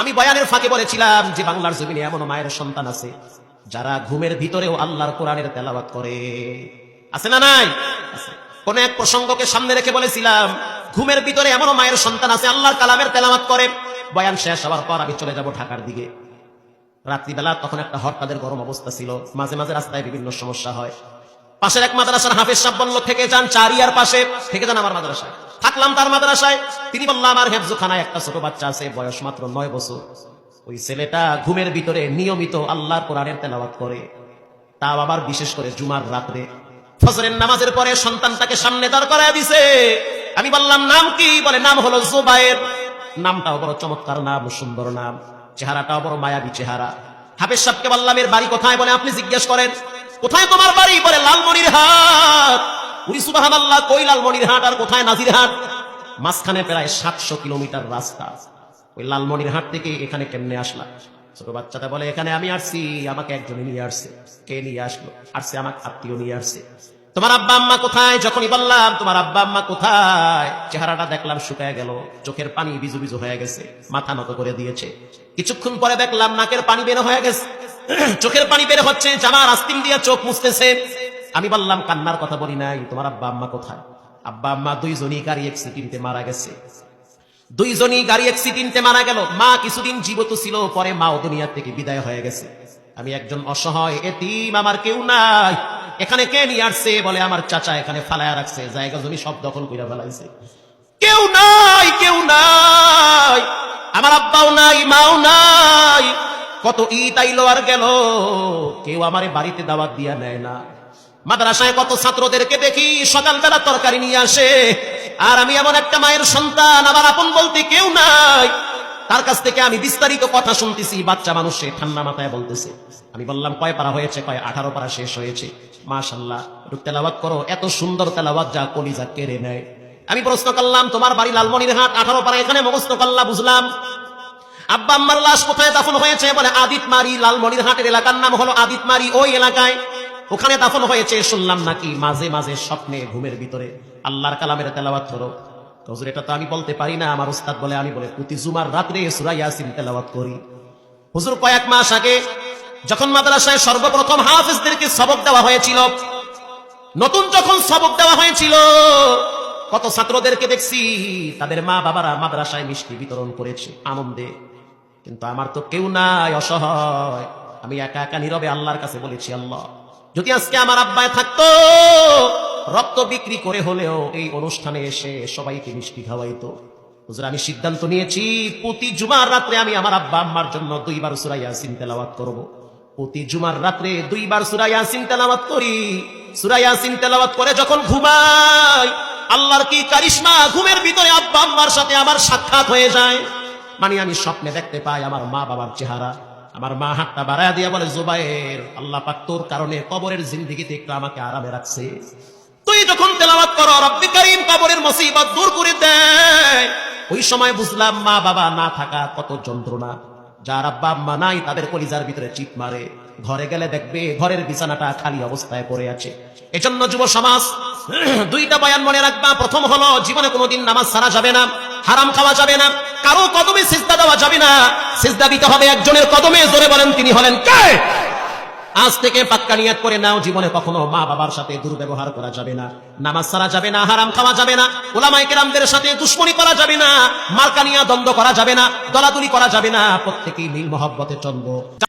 আমি বয়ানের ফাঁকে বলেছিলাম যে বাংলার জমিনে এমন মায়ের সন্তান আছে যারা ঘুমের ভিতরেও আল্লাহর কোরআনের তেলাওয়াত করে। আছে না নাই? কোন এক প্রসঙ্গকে সামনে রেখে বলেছিলাম ঘুমের ভিতরে এমন মায়ের সন্তান আছে আল্লাহর কালামের তেলাওয়াত করে। বয়ান শেষ হওয়ার পর আমি চলে যাব ঢাকার দিকে। রাত্রিবেলা তখন একটা হরতালের গরম অবস্থা ছিল, মাঝে মাঝে রাস্তায় বিভিন্ন সমস্যা হয়। পাশের এক মাদ্রাসার হাফেজ সাহেব বলল থেকে যান চারিয়ার পাশে, থেকে যান আমার মাদ্রাসায়। থাকলাম তার মাদ্রাসায়। তিনি বলল আমার হেফজখানায় একটা ছোট বাচ্চা আছে, বয়স মাত্র 9 বছর। ওই ছেলেটা ঘুমের ভিতরে নিয়মিত আল্লাহর কোরআনের তেলাওয়াত করে, তাও আবার বিশেষ করে জুমার রাত্রে। ফজরের নামাজের পরে সন্তানটাকে সামনে দাঁড় করায় দিছে। আমি বললাম নাম কি? বলে নাম হলো জুবায়ের। নামটাও বড় চমৎকার নাম, সুন্দর নাম, চেহারাটাও বড় মায়াবী চেহারা। হাফেজ সাহেবকে বললাম এর বাড়ি কোথায়? বলে আপনি জিজ্ঞেস করেন। কোথায় তোমার বাড়ি? বলে লালমনিরহাট। উনি সুবহানাল্লাহ, কই লালমনিরহাট আর কোথায় নাজিরহাট? মাঝখানে প্রায় 700 কিলোমিটার রাস্তা। ওই লালমনিরহাট থেকে এখানে কেমনে আসলা? ছোট বাচ্চাটা বলে এখানে আমি আসছি, আমাকে একজনে নিয়ে আসছে। কে নিয়ে আসলো? আসছে আমার আত্মীয় নিয়ে আসছে। তোমার আব্বা আম্মা কোথায়? যখনই বললাম তোমার আব্বা আম্মা কোথায়, চেহারাটা দেখলাম শুকায় গেল, চোখের পানি বিজু বিজু হয়ে গেছে, মাথা নত করে দিয়েছে। কিছুক্ষণ পরে দেখলাম নাকের পানি বের হয়ে গেছে, চোখের পানি বের হচ্ছে, জামার আস্তিন দিয়ে চোখ মুছতেছে। আমি বললাম কান্নার কথা বলি নাই, তোমার আব্বা আম্মা কোথায়? আব্বা আম্মা দুইজনই গাড়ি অ্যাক্সিডেন্টে মারা গেছে। দুইজনই গাড়ি অ্যাক্সিডেন্টে মারা গেল। মা কিছুদিন জীবিত ছিল, পরে মাও দুনিয়া থেকে বিদায় হয়ে গেছে। আমি একজন অসহায় এতিম, আমার কেউ নাই। এখানে কে নিয়ে আসছে? বলে আমার চাচা এখানে ফালায়া রাখছে, জায়গা জমি সব দখল করে ফেলাইছে। কেউ নাই, কেউ নাই, আমার আব্বাও নাই, মাও নাই। কত ঈদ আইলো আর গেল, কেউ আমারে বাড়িতে দাওয়াত দিয়া নেয় না। মাদ্রাসায় কত ছাত্রদেরকে দেখি সকালবেলা তরকারি নিয়ে আসে, আর আমি এমন একটা মায়ের সন্তান, আমার আপন বলতে কেউ নাই। তার কাছ থেকে আমি বিস্তারিত কথা শুনতেছি, বাচ্চা মানুষে ঠান্ডা মাথায় বলতেছে। আমি বললাম কয় পারা হয়েছে? কয় 18 পারা শেষ হয়েছে। মাশাআল্লাহ, একটু তেলাওয়াত করো। এত সুন্দর তেলাওয়াত যা কলিজা কেড়ে নেয়। আমি প্রশ্ন করলাম তোমার বাড়ি লালমনিরহাট, 18 পারা এখানে মুখস্থ করলা, বুঝলাম। আব্বা আম্মার লাশ কোথায় দাফন হয়েছে? বলে আদিতমারি, লালমনিরহাটের এলাকার নাম হলো আদিতমারি, ওই এলাকায় ওখানে দাফন হয়েছে। শুনলাম নাকি মাঝে মাঝে স্বপ্নে ঘুমের ভিতরে আল্লাহর কালামের তেলাওয়াত করো। হুজুর এটা তো আমি বলতে পারি না, আমার উস্তাদ বলে। আমি বলে প্রতি জুমার রাত্রে সূরা ইয়াসিন তেলাওয়াত করি। হুজুর কয়েক মাস আগে যখন মাদ্রাসায় সর্বপ্রথম হাফেজদেরকে সবক দেওয়া হয়েছিল, নতুন যখন সবক দেওয়া হয়েছিল, কত ছাত্রদেরকে দেখছি তাদের মা বাবারা মাদ্রাসায় মিষ্টি বিতরণ করেছে আনন্দে। কিন্তু আমার তো কেউ নাই, অসহায়। আমি একা একা নীরবে আল্লাহর কাছে বলেছি, আল্লাহ যদি আজকে আমার আব্বায় থাকতো, রক্ত বিক্রি করে হলেও এই অনুষ্ঠানে এসে সবাইকে মিষ্টি খাওয়াইতো। হুজুর আমি সিদ্ধান্ত নিয়েছি প্রতি জুমার রাত্রে আমি আমার আব্বা আম্মার জন্য 2 বার সূরা ইয়াসিন তেলাওয়াত করব। প্রতি জুমার রাত্রে 2 বার সূরা ইয়াসিন তেলাওয়াত করি। সূরা ইয়াসিন তেলাওয়াত করে যখন ঘুমাই, আল্লাহর কি কারিশমা, ঘুমের ভিতরে আব্বা আম্মার সাথে আমার সাক্ষাৎ হয়ে যায়। মানে আমি স্বপ্নে দেখতে পাই আমার মা বাবার চেহারা। আমার মা হাতটা বাড়ায় দিয়া বলে জুবায়ের, আল্লাহ পাক তোর কারণে কবরের জিন্দেগিতে একটু আমাকে আরামে রাখছে। তুই যখন তেলাওয়াত করো রব্বি কারীম কবরের মুসিবত দূর করে দেয়। ওই সময় বুঝলাম মা বাবা না থাকা কত যন্ত্রণা। যার আব্বা আম্মা নাই তাদের কলিজার ভিতরে চিৎ মারে। ঘরে গেলে দেখবে ঘরের বিছানাটা খালি অবস্থায় পড়ে আছে। এজন্য যুব সমাজ 2টা বয়ান মনে রাখবা। প্রথম হলো জীবনে কোনোদিন নামাজ ছাড়া যাবে না, হারাম খাওয়া যাবে না, কারো কদমে সিজদা দেওয়া যাবে না। সিজদা দিতে হবে একজনের কদমে। জোরে বলেন তিনি হলেন কে? আজ থেকে পাক্কা নিয়ত করে নাও, জীবনে কখনো মা বাবার সাথে দুর্ব্যবহার করা যাবে না, নামাজ ছাড়া যাবে না, হারাম খাওয়া যাবে না, উলামায়ে কেরামদের সাথে দুশমনি করা যাবে না, মার্কা নিয়ে দ্বন্দ্ব করা যাবে না, দলাদলি করা যাবে না, প্রত্যেকেই মিল মহব্বতে চলবো।